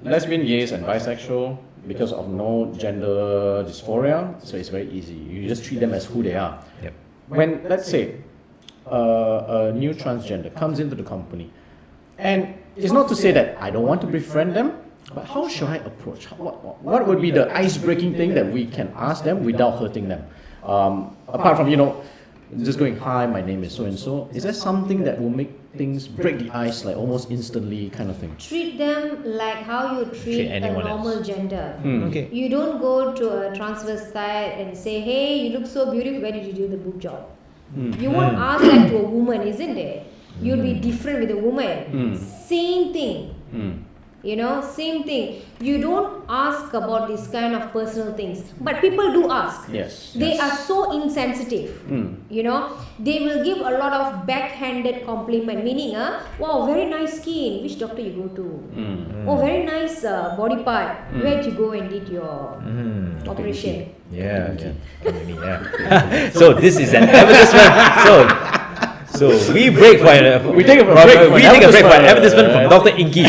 lesbian, gays, and bisexual, because of no gender dysphoria, so it's very easy. You just treat them as who they are. Yep. When, let's say, a new transgender comes into the company, and it's not to say that I don't want to befriend them, but how should I approach? What would be the ice-breaking thing that we can ask them without hurting them? Apart from, just going, hi, my name is so-and-so, is there something that will make things break the ice, like almost instantly kind of thing? Treat them like how you treat a anyone normal else. gender. Okay. You don't go to a transvestite and say, hey, you look so beautiful, where did you do the boob job? You won't ask that to a woman, isn't it? You'll be different with a woman. Same thing. Same thing. You don't ask about this kind of personal things, but people do ask. Yes. They are so insensitive. They will give a lot of backhanded compliment, meaning, wow, very nice skin. Which doctor you go to? Oh, very nice body part. Where did you go and did your operation? Yeah. So this is an advertisement. So we break for We take a break for an advertisement from Dr. Inky.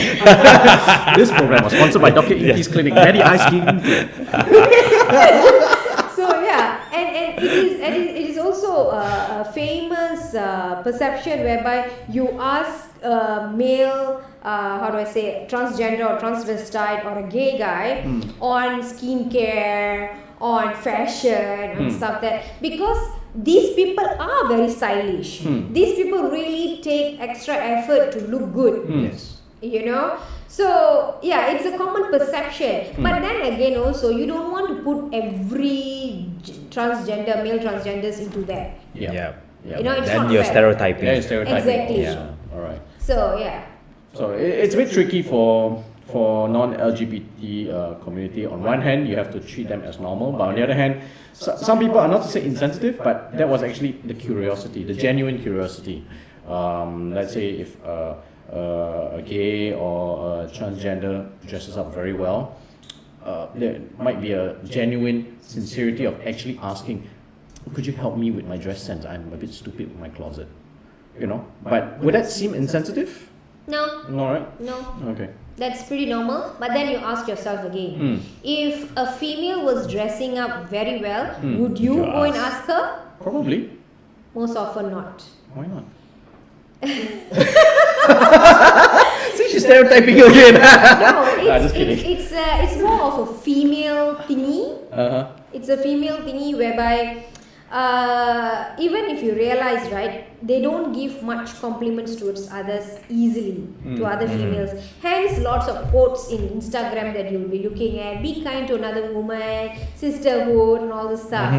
This program was sponsored by Dr. Inky's Clinic, Medi Eye Skin. So yeah, and it is also a famous perception whereby you ask a male, transgender or transvestite or a gay guy on skincare, on fashion, and stuff that, because these people are very stylish. These people really take extra effort to look good. Yes. So yeah, it's a common perception. But then again, also you don't want to put every male transgenders into that. Yeah. It's Then not you're fair. stereotyping. Yeah, it's stereotyping. Exactly. Yeah. All right. So yeah. So it's a bit tricky for non-LGBT community. On one hand, you have to treat them as normal, but on the other hand, some people are, not to say insensitive, but that was actually the curiosity, the genuine curiosity. Let's say if a gay or a transgender dresses up very well, there might be a genuine sincerity of actually asking, could you help me with my dress sense? I'm a bit stupid with my closet. But would that seem insensitive? No. No, right? No. Okay. That's pretty normal. But then you ask yourself again, if a female was dressing up very well, would you go and ask her? Probably. Most often not. Why not? See, she's stereotyping you again. No, just kidding. it's more of a female thingy. Uh-huh. It's a female thingy whereby even if you realize, right, they don't give much compliments towards others easily, to other females. Hence, lots of quotes in Instagram that you'll be looking at: be kind to another woman, sisterhood, and all this stuff.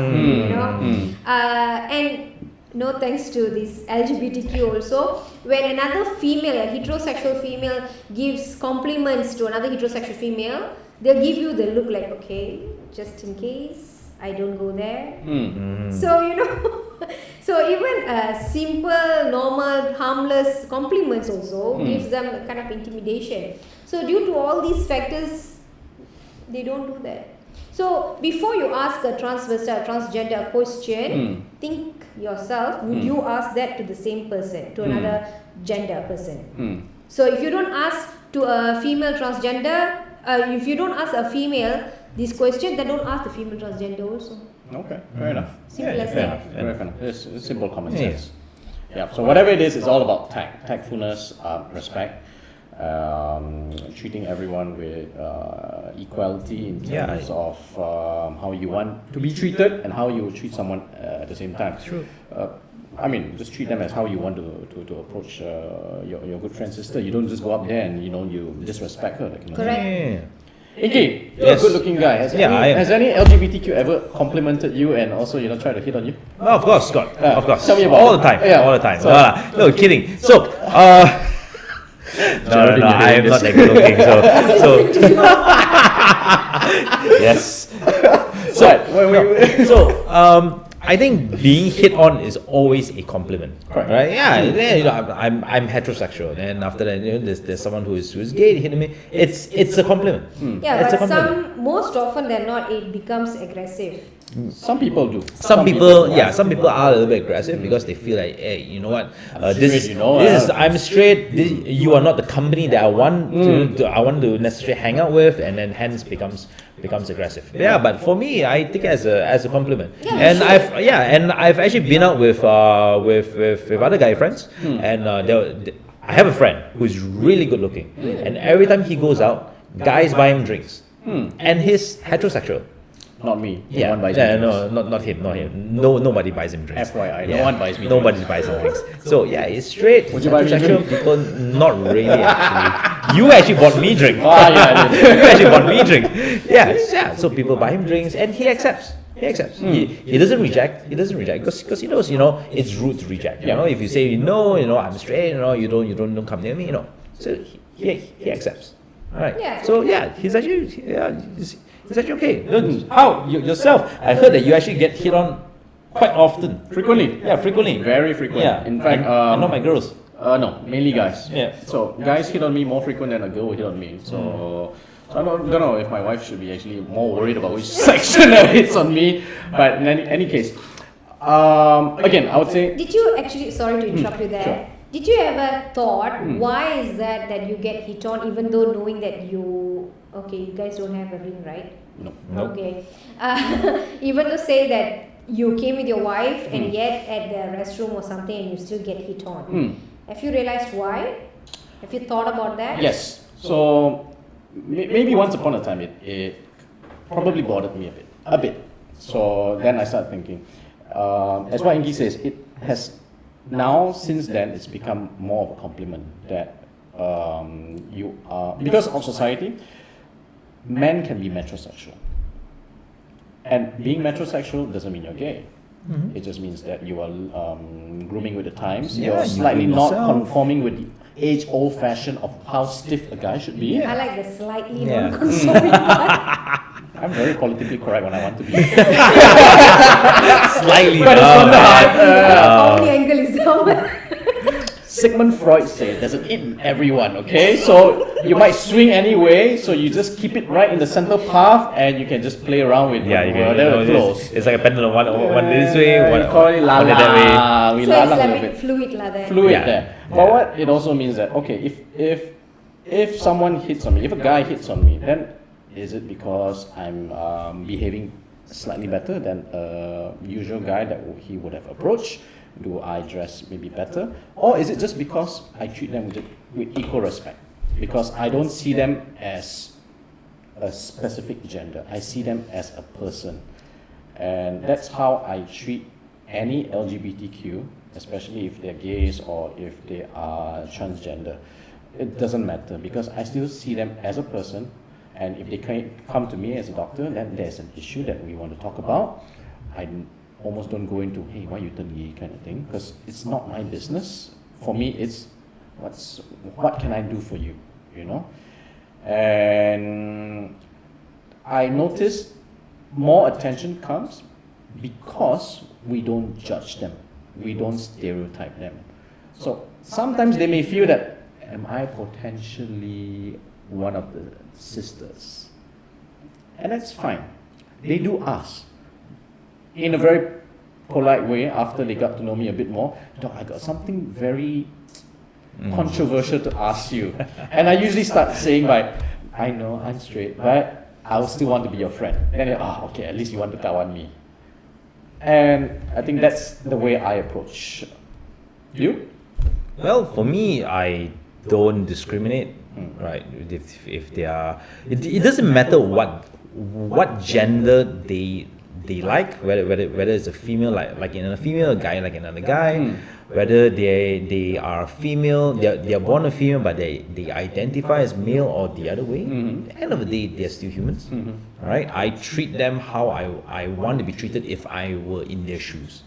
And no thanks to this LGBTQ also. When another female, a heterosexual female, gives compliments to another heterosexual female, they'll give you the look like, okay, just in case I don't go there. So so even simple, normal, harmless compliments also gives them a kind of intimidation. So due to all these factors, they don't do that. So before you ask a transvestite, transgender question, think yourself, would you ask that to the same person, to another gender person? So if you don't ask to a female transgender, if you don't ask a female this question, then don't ask the female transgender also. Okay, fair enough. Simple as Fair that. enough. Fair enough. It's simple common sense. Yeah. So whatever it is, it's all about tactfulness, respect, treating everyone with equality in terms of how you want to be treated and how you treat someone at the same time. True. Just treat them as how you want to approach your good friend sister. You don't just go up there and you disrespect her. Correct. Yeah. Inky, you're a good-looking guy. Has any LGBTQ ever complimented you and also try to hit on you? Oh, of course, Scott. Of course. Tell me about all it. the time. Yeah. All the time. So- No, kidding. So, No, I am not that good looking. Yes. I think being hit on is always a compliment. Correct. Right? Yeah. I'm heterosexual, and after that, there's someone who's gay hitting me. It's a compliment. Yeah, it's but most often than not, it becomes aggressive. Some people do. Some people are a little bit aggressive because they feel like, hey, you know what? I'm straight. You are not the company that I want to necessarily hang out with, and then hence becomes aggressive. Yeah, but for me, I take it as a compliment. Yeah, and I've actually been out with other guy friends, and I have a friend who's really good looking, and every time he goes out, guys buy him drinks, and he's heterosexual. Not me. Yeah, no one buys me drinks. not him. Nobody buys him drinks. FYI, no one buys me Nobody buys him drinks. So yeah, it's straight. Would you buy me a heterosexual drink? people, not really actually. You actually bought me drink. Yeah, You actually bought me drink. Yeah. So people buy him drinks, and he accepts. He accepts. He doesn't reject. Because he knows, it's rude to reject. You know, if you say no, I'm straight. You don't come near me. So he accepts. All right. Yeah. So yeah, he's actually Is that okay? How? Yourself? I heard that you actually get hit on quite often. Frequently. Yeah, frequently. Very frequent. Yeah. In fact, and not my girls. No, mainly guys. Yeah. So guys hit on me more frequent than a girl will hit on me. So I don't know if my wife should be actually more worried about which section that hits on me. But in any case, again, I would say. Did you actually? Sorry to interrupt you there. Sure. Did you ever thought why is that you get hit on even though knowing that you guys don't have a ring, right? No. Okay. Even though say that you came with your wife and yet at the restroom or something and you still get hit on. Have you realized why? Have you thought about that? Yes. So maybe once upon a time it probably bothered me a bit. So then I started thinking, as what Ingi says, it has now since then it's become more of a compliment that you are, because of society, men can be metrosexual, and being metrosexual doesn't mean you're gay. It just means that you are grooming with the times. Yeah, you're you slightly groom not yourself. conforming with the age-old fashion of how stiff a guy should be. I like the slightly Yeah. non-conforming part. I'm very politically correct when I want to be. Slightly. But it's from the heart. Comedy angle is down. Sigmund Freud said there's an it in everyone, okay? So you might swing anyway, so you just keep it right in the center path and you can just play around with whatever flows. It's like a pendulum, one this way, We one call it la that way. la. We So la it's la a like little a bit bit. fluid lah there. Fluid Yeah. there. But what it also means that, okay, if someone hits on me, if a guy hits on me, then is it because I'm behaving slightly better than a usual guy that he would have approached? Do I dress maybe better? Or is it just because I treat them with equal respect? Because I don't see them as a specific gender. I see them as a person. And that's how I treat any LGBTQ, especially if they're gays or if they are transgender. It doesn't matter because I still see them as a person. And if they come to me as a doctor, then there's an issue that we want to talk about. I almost don't go into, hey, why you turn gay kind of thing, because it's not my business. For me, it's what can I do for you, And I notice more attention comes because we don't judge them, we don't stereotype them. So sometimes they may feel that, am I potentially one of the sisters? And that's fine. They do ask. In a very polite way, after they got to know me a bit more, Doc, I got something very controversial to ask you. And I usually start saying I know I'm straight, but I will still want to be your friend. And then, okay, at least you want to kawan me. And I think that's the way I approach. You? Well, for me, I don't discriminate, right? If they are, it doesn't matter what gender they like, whether it's a female like another female, a guy like another guy, whether they are female, they're born a female but they identify as male or the other way. At the end of the day, they're still humans. All right, I treat them how I want to be treated if I were in their shoes.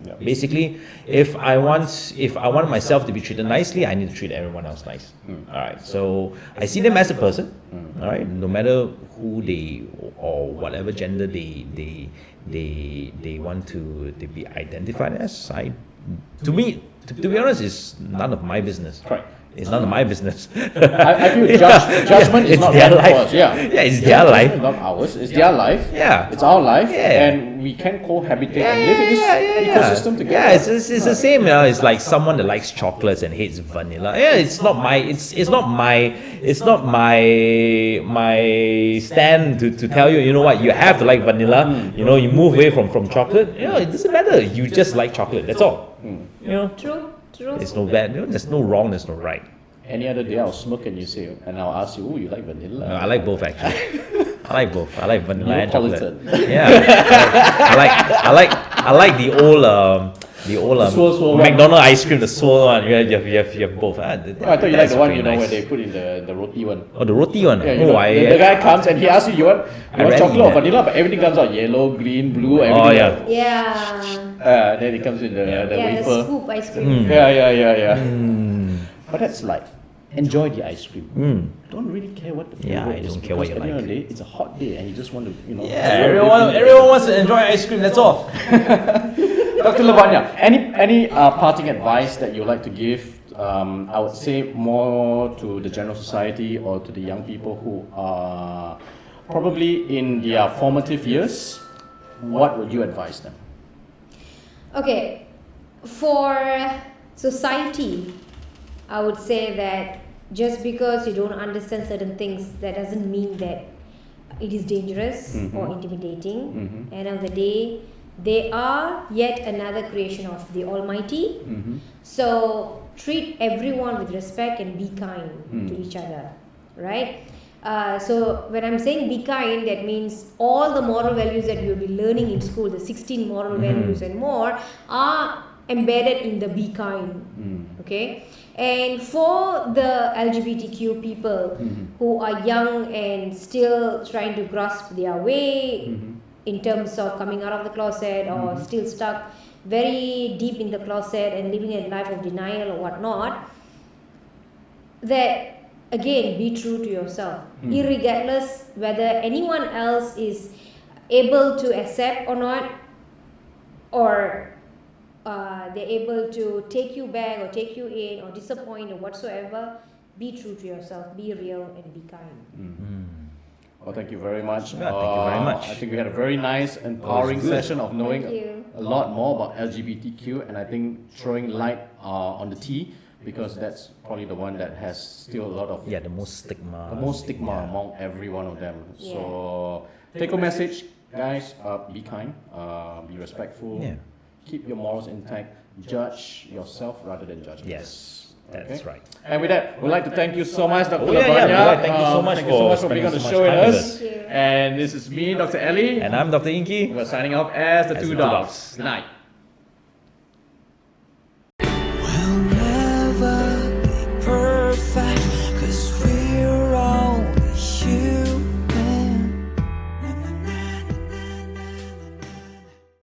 Yeah. Basically, if I want myself to be treated nicely, I need to treat everyone else nice. All right. So I see them as a person. All right. No matter who they or whatever gender they want to be identified as. To be honest, it's none of my business. Right. It's none of my business. I feel judgment is it's not their meant for life. us. Yeah, It's their life. It's not ours. It's their life. Yeah. It's our life. Yeah. And we can cohabitate and live in this ecosystem together. Yeah, it's the same. It's like someone that likes chocolates and hates vanilla. Yeah, it's not my stand to tell you. You know what? You have to like vanilla. You know, you move away from chocolate. It doesn't matter. You just like chocolate. That's all. You know. True. There's no bad. There's no wrong. There's no right. Any other day I'll smoke and I'll ask you, oh, you like vanilla? No, I like both actually. I like both. I like vanilla and chocolate. Neapolitan. Yeah. I like the old swirl McDonald's ice cream, the swirl one. You have both. I thought you like the one where they put in the roti one. Oh, the roti one. Yeah, the guy comes and he asks you want chocolate or vanilla, but everything comes out yellow, green, blue, everything. Yeah. Then it comes in the The wafer. scoop ice cream. Yeah. But that's life. Enjoy the ice cream. Don't really care what the flavor Yeah, I is. don't care what you because at the end of like. the day, it's a hot day and you just want to, Yeah, everyone wants to enjoy ice cream. That's all. Dr. Lavanya, any parting advice that you'd like to give? I would say more to the general society or to the young people who are probably in their formative years. What would you advise them? Okay, for society, I would say that just because you don't understand certain things, that doesn't mean that it is dangerous or intimidating. End of the day, they are yet another creation of the Almighty. So treat everyone with respect and be kind to each other, right? So when I'm saying be kind, that means all the moral values that you'll be learning in school, the 16 moral values and more, are embedded in the be kind. Okay, and for the LGBTQ people who are young and still trying to grasp their way in terms of coming out of the closet or still stuck very deep in the closet and living a life of denial or whatnot, that again, be true to yourself, irregardless whether anyone else is able to accept or not, or they're able to take you back or take you in or disappoint or whatsoever. Be true to yourself, be real and be kind. Well, thank you very much. Yeah, thank you very much. I think we had a very nice, empowering session of knowing a lot more about LGBTQ, and I think throwing light on the T, because that's probably the one that has still a lot of the most stigma. Among every one of them. So take a message, guys. Be kind, be respectful. Keep your morals intact. Judge yourself rather than judge others. Yes, that's right. And with that, we'd like to thank you so much, Dr. Lavanya. Thank you so much for being on the show with us. And this is me, Dr. Ellie. And I'm Dr. Inky. We're signing off as the Two Dogs. Good night.